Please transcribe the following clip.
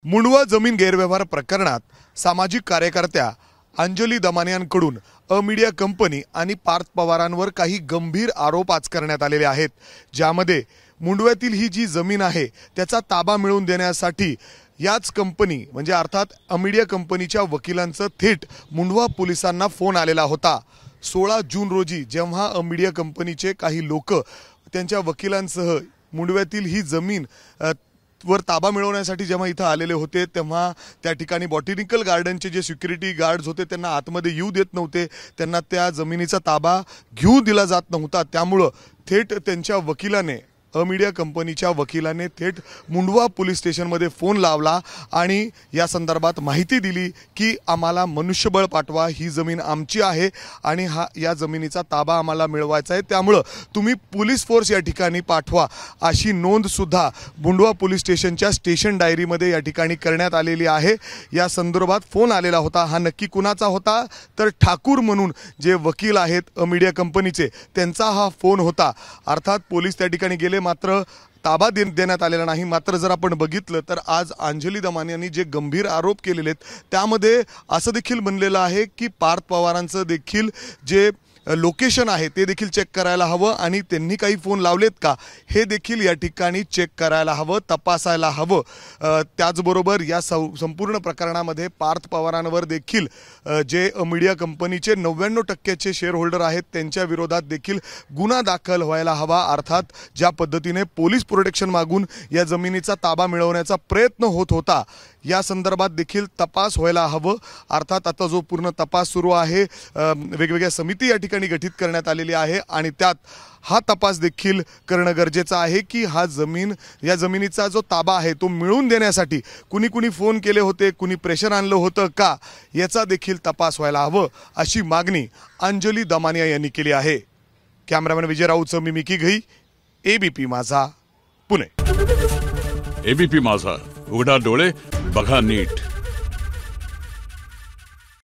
मुंडवा जमीन गैरव्यवहार प्रकरणात सामाजिक कार्यकर्त्या अंजली दमानियांकडून मीडिया कंपनी आणि पार्थ पवारांवर काही गंभीर आरोप आज करण्यात आलेले आहेत, ज्यामध्ये मुंडव्यातील ही जी जमीन आहे त्याचा ताबा मिळवून देण्यासाठी याच कंपनी म्हणजे अर्थात मीडिया कंपनीच्या वकिलांचं थेट मुंडवा पोलिसांना फोन आलेला होता। 16 जून रोजी जेव्हा मीडिया कंपनीचे काही लोक त्यांच्या वकिलांसह मुंडव्यातील ही जमीन वर ताबा मिळवण्यासाठी जेव्हा इथं आलेले होते, तेव्हा त्या ठिकाणी बॉटॅनिकल गार्डनचे जे सिक्युरिटी गार्ड्स होते त्यांना आतमध्ये येऊ देत नव्हते, त्यांना त्या जमिनीचा ताबा घेऊ दिला जात नव्हता। त्यामुळे थेट त्यांच्या वकिलाने मीडिया कंपनीच्या वकिलाने थेट मुंडवा पोलीस स्टेशनमध्ये फोन लावला आणि या संदर्भात माहिती दिली की आम्हाला मनुष्यबळ पाठवा, ही जमीन आमची आहे आणि या जमिनीचा ताबा आम्हाला मिळवायचा आहे, त्यामुळे तुम्ही पोलीस फोर्स या ठिकाणी पाठवा, अशी नोंद सुद्धा मुंडवा पोलीस स्टेशनच्या स्टेशन डायरीमध्ये या ठिकाणी करण्यात आलेली आहे। या संदर्भात फोन आलेला होता, हा नक्की कुणाचा होता तर ठाकूर म्हणून जे वकील आहेत मीडिया कंपनीचे त्यांचा हा फोन होता। अर्थात पोलीस त्या ठिकाणी गेले, मात्र ताबा देण्यात आलेला नाही। मात्र जर आपण बघितलं तर आज अंजली दमानियांनी जे गंभीर आरोप केलेले आहेत त्यामध्ये असं देखील म्हणलेलं आहे की पार्थ पवारांचं देखील जे लोकेशन आहे ते देखील चेक करायला हवं आणि त्यांनी काही फोन लावलेत का हे देखील या ठिकाणी चेक करायला हवं, तपासायला हवं। त्याचबरोबर या संपूर्ण प्रकरणामध्ये पार्थ पवारांवर देखील जे मीडिया कंपनीचे 99% शेअर होल्डर आहेत त्यांच्या विरोधात देखील गुन्हा दाखल व्हायला हवा। अर्थात ज्या पद्धतीने पोलीस प्रोटेक्शन मागून या जमिनीचा ताबा मिळवण्याचा प्रयत्न होत होता, या संदर्भात देखील तपास व्हायला हवं। अर्थात आता जो पूर्ण तपास सुरू आहे, वेगवेगळ्या समिती या ठिकाणी गठीत करण्यात आलेली आहे आणि त्यात हा तपास देखील करणं गरजेचं आहे की या जमिनीचा जो ताबा आहे तो मिळवून देण्यासाठी कुणी फोन केले होते, कुणी प्रेशर आणलं होतं का, याचा देखील तपास व्हायला हवं, अशी मागणी अंजली दमानिया यांनी केली आहे। कॅमेरामॅन विजय राऊतसह मी मिकी घई, एबीपी माझा, पुणे। एबीपी माझा, उघडा डोळे बघा नीट।